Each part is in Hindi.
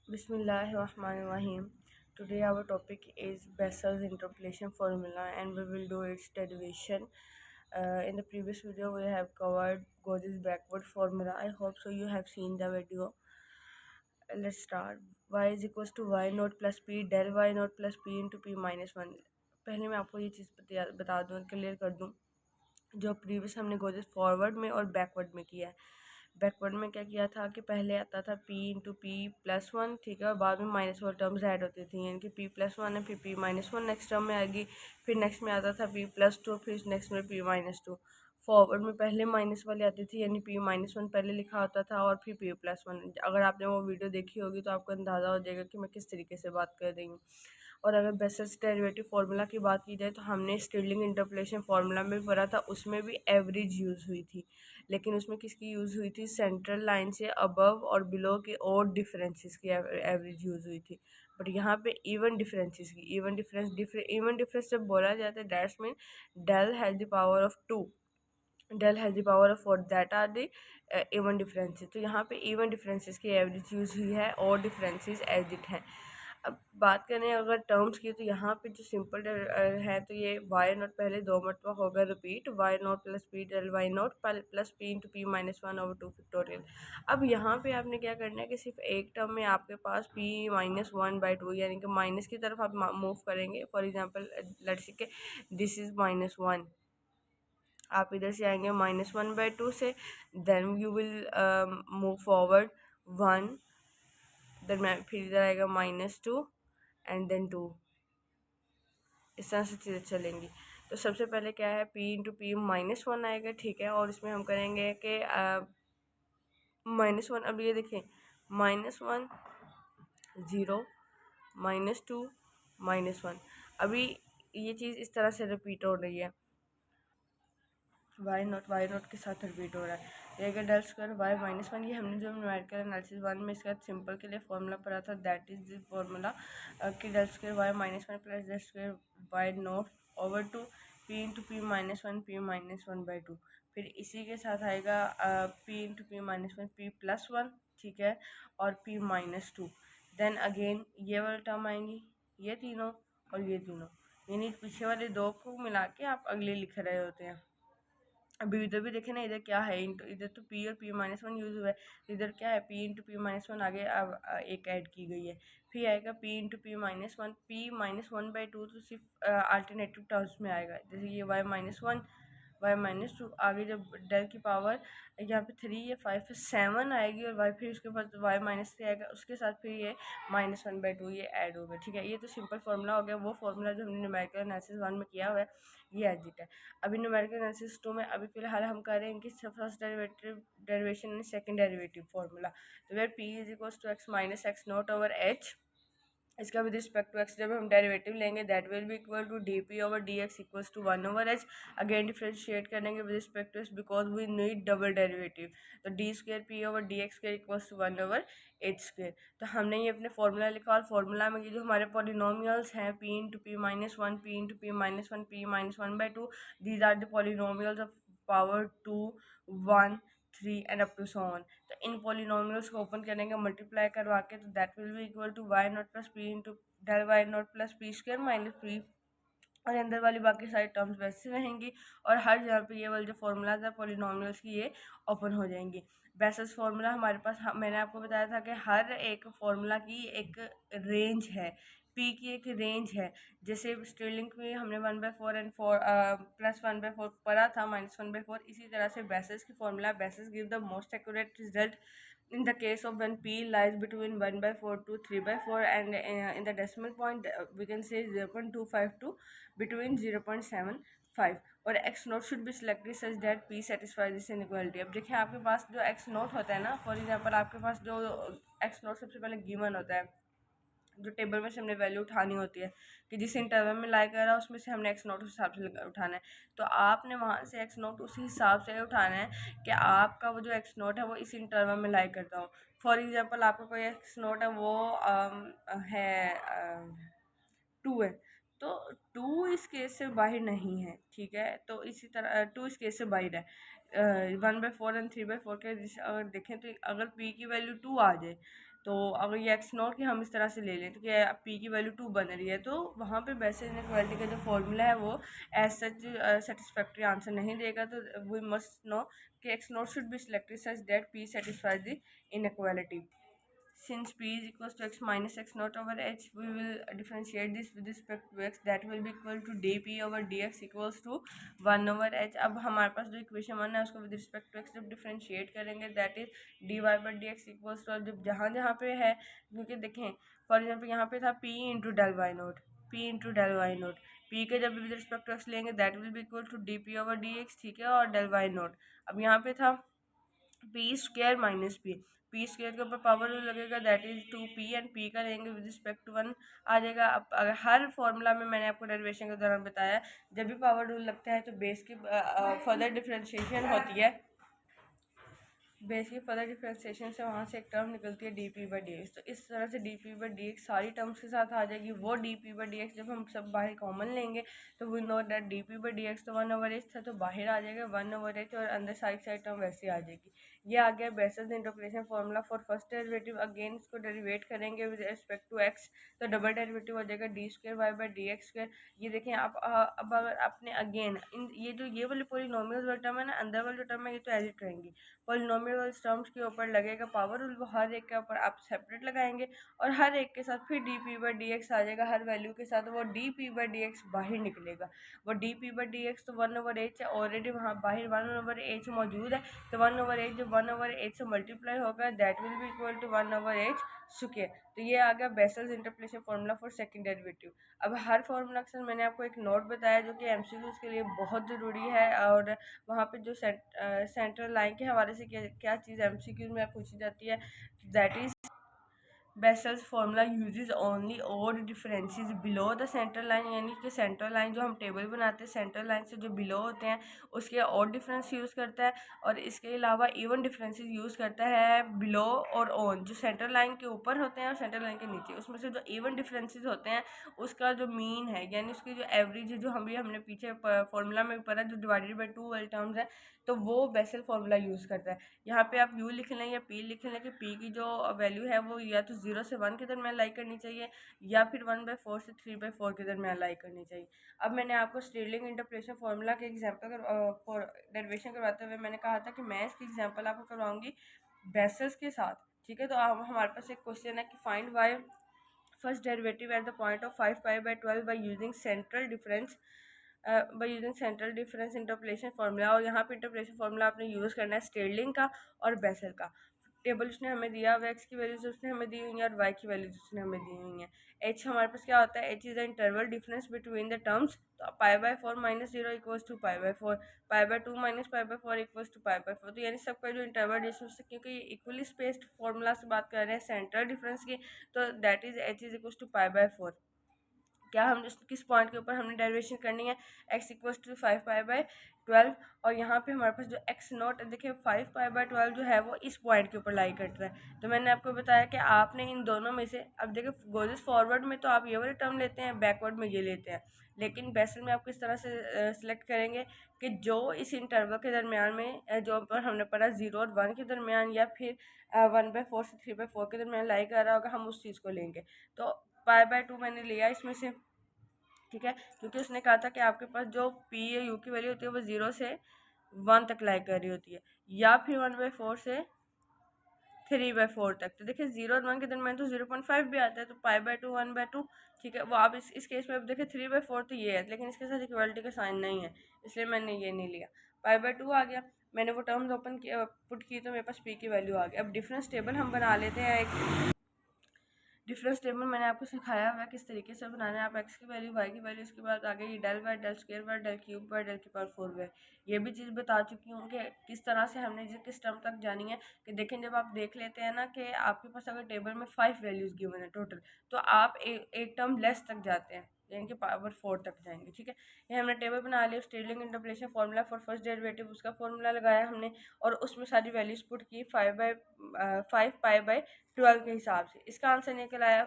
Bismillahirrahmanirrahim. Today our topic is Bessel's interpolation formula and we will do its derivation. In the previous video we have covered Gauss's backward formula. I hope so you have seen the video. Let's start. Y is equals to y naught plus p del y naught plus p into p minus one. पहले मैं आपको ये चीज़ बता दूँ, क्लियर कर दूँ। जो प्रीवियस हमने गोजेस फॉरवर्ड में और बैकवर्ड में किया है। बैकवर्ड में क्या किया था कि पहले आता था p into P plus one, ठीक है, और बाद में माइनस वन टर्म्स ऐड होती थी, यानी कि p प्लस वन है, फिर p minus one next term में आएगी, फिर नेक्स्ट में आता था p प्लस टू, फिर नेक्स्ट में p माइनस टू। फॉरवर्ड में पहले माइनस वाली आती थी, यानी p माइनस वन पहले लिखा होता था और फिर p प्लस वन। अगर आपने वो वीडियो देखी होगी तो आपको अंदाज़ा हो जाएगा कि मैं किस तरीके से बात कर रही हूँ। और अगर बेसेल्स डेरिवेटिव फार्मूला की बात की जाए तो हमने स्टिरलिंग इंटरपोलेशन फार्मूला में पढ़ा था, उसमें भी एवरेज यूज़ हुई थी, लेकिन उसमें किसकी यूज़ हुई थी? सेंट्रल लाइन से अबव और बिलो के और डिफरेंसेस की एवरेज यूज़ हुई थी। बट यहाँ पे इवन डिफरेंसेस की, इवन डिफरेंस जब बोला जाता है that's mean del has the power of two, del has the power of four, that are the even differences. तो यहाँ पे इवन डिफरेंसेस की एवरेज यूज़ हुई है और डिफरेंसेस एज इट हैं। अब बात करें अगर टर्म्स की, तो यहाँ पे जो सिंपल है तो ये वाई नॉट पहले दो मरतबा होगा repeat, y nought plus p del y nought plus p into p minus one over two factorial. अब यहाँ पे आपने क्या करना है कि सिर्फ एक टर्म में आपके पास P minus one by two, यानी कि माइनस की तरफ आप मूव करेंगे। फॉर एग्जाम्पल लेट्स से के दिस इज माइनस वन, आप इधर से आएंगे माइनस वन बाई टू से, then you will move forward one, then फिर इधर आएगा minus two and then two, इस तरह से चीज़ें चलेंगी। तो सबसे पहले क्या है, p into p minus one आएगा, ठीक है, और इसमें हम करेंगे कि माइनस वन। अब ये देखें, minus one zero, minus two, minus one. अभी ये चीज़ इस तरह से रिपीट हो रही है, वाई नॉट के साथ रिपीट हो रहा है। ये अगर del square y minus one, ये हमने जो न्यूमेरिकल एनालिसिस वन में इसका सिंपल के लिए फॉर्मूला पढ़ा था, दैट इज द फॉर्मूला कि del square y minus one plus del square y nought over two p into p minus one p minus one by two. फिर इसी के साथ आएगा p into p minus one p plus one, ठीक है, और p minus two. Then again ये वाला टर्म आएंगी, ये तीनों और ये तीनों, यानी पीछे वाले दो को मिला के आप अगले लिख रहे होते हैं। अभी इधर भी देखे ना, इधर क्या है, इंटू इधर तो पी और पी माइनस वन यूज़ हुआ है, तो इधर क्या है, p into p minus one आगे अब एक ऐड की गई है। फिर आएगा p into p minus one by two, तो सिर्फ अल्टरनेटिव टर्म्स में आएगा, जैसे ये y minus one y minus two, आगे जब डेल की पावर यहाँ पे थ्री या फाइव है सेवन आएगी, और वाई फिर उसके बाद वाई माइनस थ्री आएगा, उसके साथ फिर ये माइनस वन बाई टू ये ऐड होगा, ठीक है। ये तो सिंपल फार्मूला हो गया, वो फार्मूला जो हमने न्यूमेरिकल एनालिसिस वन में किया हुआ है ये एज इट है। अभी न्यूमेरिकल एनालिसिस टू में अभी फिलहाल हम कर रहे हैं कि first derivation and second derivative formula. तो where P is equals to X minus X not over H, इसका विद रिस्पेक्ट टू एक्स जब हम डेरिवेटिव लेंगे that will be equal to D P over D X equals to one over H. Again differentiate करेंगे with respect to X because we need double derivative, तो D square P over D x square equals to one over H square. तो हमने ये अपने फॉर्मूला लिखा, और फॉर्मूला में ये जो हमारे पॉलिनोमियल्स हैं p into p minus one p into p minus one p minus one by two, these are the polynomials of power two one three and up to so on. तो इन पॉलिनोमियल्स को ओपन करेंगे मल्टीप्लाई करवा के, तो that will be equal to y nought plus p into del y nought plus p square minus p, और अंदर वाली बाकी सारी टर्म्स वैसे रहेंगी, और हर जगह पे ये वाले जो फॉर्मूलाज है पॉलिनोमियल्स की ये ओपन हो जाएंगी। बेसिस फार्मूला हमारे पास मैंने आपको बताया था कि हर एक फार्मूला की एक रेंज है, पी की एक रेंज है। जैसे स्टिरलिंग में हमने one by four and four plus one by four पढ़ा था माइनस वन बाई फोर, इसी तरह से बेसिस की formula, basis give the most accurate result in the case of when p lies between 1 by 4 to 3 by 4, and in the decimal point we can say 0.25 to between 0.75, और x note should be selected such that p satisfies this inequality। अब देखिए आपके पास जो x नोट होता है ना, फॉर एग्जांपल आपके पास जो x नोट सबसे पहले गिवन होता है, जो टेबल में से हमने वैल्यू उठानी होती है कि जिस इंटरवल में लाई कर रहा है उसमें से हमने एक्स नोट उस हिसाब से उठाना है, तो आपने वहाँ से एक्स नोट उसी हिसाब से उठाना है कि आपका वो जो एक्स नोट है वो इस इंटरवल में लाई करता हो। फॉर एग्जांपल आपका कोई एक्स नोट है वो है टू है, तो टू इस केस से बाहर नहीं है, ठीक है, तो इसी तरह टू इस केस से बाहर है। One by four and three by four के अगर देखें तो अगर पी की वैल्यू टू आ जाए तो अगर ये एक्स नॉट की हम इस तरह से ले लें तो क्या पी की वैल्यू 2 बन रही है, तो वहाँ पे बेसिस इनइक्वालिटी का जो फॉर्मूला है वो एज सच सेटिस्फैक्ट्री आंसर नहीं देगा। तो वी मस्ट नो कि x not should be selected such that P satisfies the inequality. Since p is equals to x minus x naught over h, we will differentiate this with respect to x. That will be equal to dp over dx equals to 1 over h. अब हमारे पास जो इक्वेशन 1 है उसको with respect to x जब डिफ्रेंशिएट करेंगे that is dy by dx equals to, जब जहाँ जहाँ पे है, क्योंकि देखें फॉर एग्जाम्पल यहाँ पे था p into del y nought, p into del y nought, p के जब विद रिस्पेक्ट टू x लेंगे that will be equal to dp over dx, ठीक है, और डेल वाई नोट। अब यहाँ पे था P square minus P square के ऊपर पावर रूल लगेगा that is 2p, and p का लेंगे विद रिस्पेक्ट टू 1 आ जाएगा। अब अगर हर फॉर्मूला में मैंने आपको डेरिवेशन के दौरान बताया जब भी पावर रूल लगता है तो बेस की फर्दर डिफ्रेंशिएशन होती है, बेस की फर्दर डिफ्रेंशिएशन से वहाँ से एक टर्म निकलती है d P by D x. तो इस तरह से d P by D x सारी टर्म्स के साथ आ जाएगी। वो D P by D x जब हम सब बाहर कॉमन लेंगे तो we know that d P by D x तो 1 ओवर एच था, तो बाहर आ जाएगा 1 ओवर एच, और अंदर सारी टर्म वैसे आ जाएगी। ये आ गया Bessel's interpolation formula for first derivative. Again इसको डेरिवेट करेंगे विद रिस्पेक्ट टू एक्स, तो डबल डेरिवेटिव हो जाएगा d square y by D x square. ये देखें आप अब अगर आपने अगेन इन ये वाली पॉलिनोमियल वाली टर्म है ना, अंदर वाली जो टर्म है ये तो एज इट रहेंगी। पॉलिनोमियल वाले टर्म्स के ऊपर लगेगा पावर रूल, वो हर एक के ऊपर आप सेपरेट लगाएंगे और हर एक के साथ फिर D P by D X आ जाएगा हर वैल्यू के साथ, वो D P by D X बाहर निकलेगा। वो D P by D x तो 1 ओवर एच है, ऑलरेडी वहाँ बाहर 1 ओवर एच मौजूद है, तो 1 ओवर एच जब 1 ओवर एच से मल्टीप्लाई होगा that will be equal to 1 over h square. तो ये आ गया Bessel's interpolation formula for second derivative. अब हर फार्मूला अक्सर मैंने आपको एक नोट बताया जो कि एमसीक्यूज के लिए बहुत ज़रूरी है, और वहाँ पे जो सेंट्रल लाइन के हवाले से क्या चीज़ एमसीक्यूज में पूछी जाती है, that is vessels formula uses only odd differences below the central line, यानी कि सेंट्रल लाइन जो हम टेबल बनाते हैं सेंट्रल लाइन से जो बिलो होते हैं उसके ऑड डिफरेंस यूज़ करता है, और इसके अलावा इवन डिफरेंसेस यूज़ करता है बिलो और ऑन, जो सेंट्रल लाइन के ऊपर होते हैं और सेंट्रल लाइन के नीचे, उसमें से जो इवन डिफरेंसेस होते हैं उसका जो मीन है यानी उसकी जो एवरेज है, जो हमने पीछे फार्मूला में पढ़ा जो डिवाइडेड बाई 2 वाले टर्म्स है, तो वो बेसल फार्मूला यूज़ करता है। यहाँ पे आप यू लिख लें या पी लिख लें कि पी की जो वैल्यू है वो या तो 0 से 1 के दरमियान लाई करनी चाहिए या फिर 1/4 से 3/4 के दरमियान लाई करनी चाहिए। अब मैंने आपको स्टेरलिंग इंटरपोलेशन फार्मूला के एग्जाम्पल फॉर डेरिवेशन करवाते हुए मैंने कहा था कि मैं इसकी एग्जाम्पल आपको करवाऊंगी बेसल्स के साथ, ठीक है। तो अब हमारे पास एक क्वेश्चन है कि find Y first derivative at the point of 5π/12 by using central difference by using central difference interpolation formula. और यहाँ पे इंटरपोलेशन फार्मूला आपने यूज़ करना है स्टेरलिंग का और बेसल का। टेबल उसने हमें दिया हुआ एक्स की वैल्यूज उसने हमें दी हुई है और वाई की वैल्यूज उसने हमें दी हुई हैं। एच हमारे पास क्या होता है, H is the interval difference between the terms, तो π/4 - 0 इक्वल्स टू π/4, π/2 - π/4 इक्वल्स टू π/4। तो यानी सबका जो इंटरवल डिफरेंस, क्योंकि ये इक्वली स्पेस्ड फार्मूला से बात कर रहे हैं सेंट्रल डिफरेंस की, तो that is H is equals to π/4। क्या हम किस पॉइंट के ऊपर हमने डेरिवेशन करनी है, x इक्वल्स टू 5π/12, और यहाँ पे हमारे पास जो x नॉट देखिए 5π/12 जो है वो इस पॉइंट के ऊपर लाई करता है। तो मैंने आपको बताया कि आपने इन दोनों में से, अब देखिए गोजेस फॉरवर्ड में तो आप ये वाले टर्म लेते हैं, बैकवर्ड में ये लेते हैं, लेकिन बेसल में आप किस तरह से सिलेक्ट करेंगे कि जो इस इंटरवल के दरमियान में जो पर हमने पढ़ा 0 और 1 के दरमियान या फिर 1/4 से 3/4 के दरमियान लाई कर रहा होगा, हम उस चीज़ को लेंगे। तो π/2 मैंने लिया इसमें से, ठीक है, क्योंकि उसने कहा था कि आपके पास जो पी या यू की वैल्यू होती है वो 0 से 1 तक लाई कर रही होती है, या फिर 1/4 से 3/4 तक। तो देखिए 0 और 1 के दरमियान तो 0.5 भी आता है, तो π/2 1/2, ठीक है। वो आप इस केस में अब देखिए 3/4 तो ये है, लेकिन इसके साथ इक्वलिटी का साइन नहीं है, इसलिए मैंने ये नहीं लिया। π/2 आ गया, मैंने वो टर्म्स ओपन किया पुट की तो मेरे पास पी की वैल्यू आ गई। अब डिफरेंस टेबल हम बना लेते हैं। एक डिफरेंस टेबल मैंने आपको सिखाया हुआ है किस तरीके से बनाना है। आप एक्स की वैल्यू वाई की वैल्यू, उसके बाद आगे ये del by del square by del cube by del की पावर 4 बाय, ये भी चीज़ बता चुकी हूँ कि किस तरह से हमने किस टर्म तक जानी है। कि देखें जब आप देख लेते हैं ना कि आपके पास अगर टेबल में 5 वैल्यूज़ गिवन है टोटल, तो आप एक टर्म लेस तक जाते हैं, यानी कि पावर 4 तक जाएंगे, ठीक है। ये हमने टेबल बना लिया, Stirling interpolation formula for first derivative उसका फार्मूला लगाया हमने, और उसमें सारी वैल्यूज पुट की 5π/12 के हिसाब से। इसका आंसर निकल आया।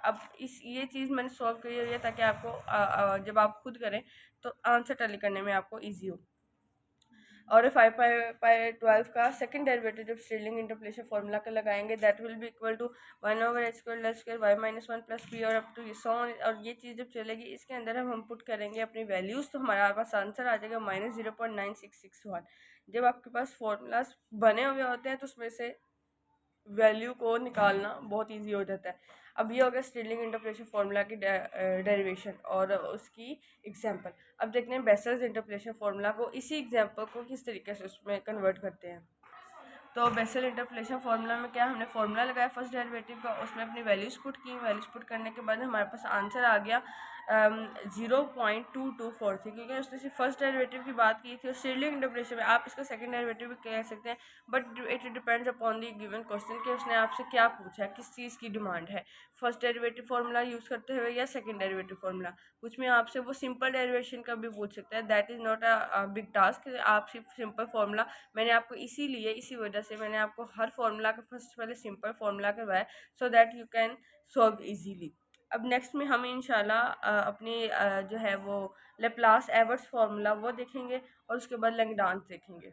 अब ये चीज़ मैंने सॉल्व करी हुई है ताकि आपको जब आप खुद करें तो आंसर टैली करने में आपको ईजी हो। और 5/12 का सेकंड डेरिवेटिव जब स्टिरलिंग इंटरपोलेशन फार्मूला का लगाएंगे, that will be equal to 1/h² del square y minus one plus p और अप टू सो ऑन। और ये चीज़ जब चलेगी इसके अंदर हम पुट करेंगे अपनी वैल्यूज़, तो हमारा पास आंसर आ जाएगा -0.9661। जब आपके पास फार्मूलाज बने हुए होते हैं तो उसमें से वैल्यू को निकालना बहुत इजी हो जाता है। अब ये हो गया स्टिरलिंग इंटरपोलेशन फार्मूला की डेरिवेशन और उसकी एग्जांपल। अब देखते हैं बेसल्स इंटरपोलेशन फार्मूला को, इसी एग्जांपल को किस तरीके से उसमें कन्वर्ट करते हैं। तो बेसल इंटरपोलेशन फार्मूला में क्या, हमने फार्मूला लगाया फर्स्ट डेरिवेटिव का, उसमें अपनी वैल्यूज पुट की, वैल्यूज पुट करने के बाद हमारे पास आंसर आ गया 0.2243, क्योंकि उसने सिर्फ फर्स्ट डेरिवेटिव की बात की थी। और स्टिरलिंग इंटरपोलेशन में आप इसका सेकंड डेरिवेटिव भी कह सकते हैं, but it depends upon the given question कि उसने आपसे क्या पूछा है, किस चीज़ की डिमांड है, फर्स्ट डेरिवेटिव फार्मूला यूज़ करते हुए या सेकंड डेरिवेटिव फार्मूला। कुछ में आपसे वो सिंपल डेरिवेशन का भी पूछ सकता है, that is not a big task. आप सिर्फ सिंपल फार्मूला, मैंने आपको इसीलिए इसी वजह से मैंने आपको हर फार्मूला का फर्स्ट पहले सिंपल फार्मूला करवाया, so that you can solve easily. अब नेक्स्ट में हम इंशाल्लाह अपनी जो है वो लेप्लास एवर्ट्स फार्मूला वो देखेंगे और उसके बाद लैंगडांस देखेंगे।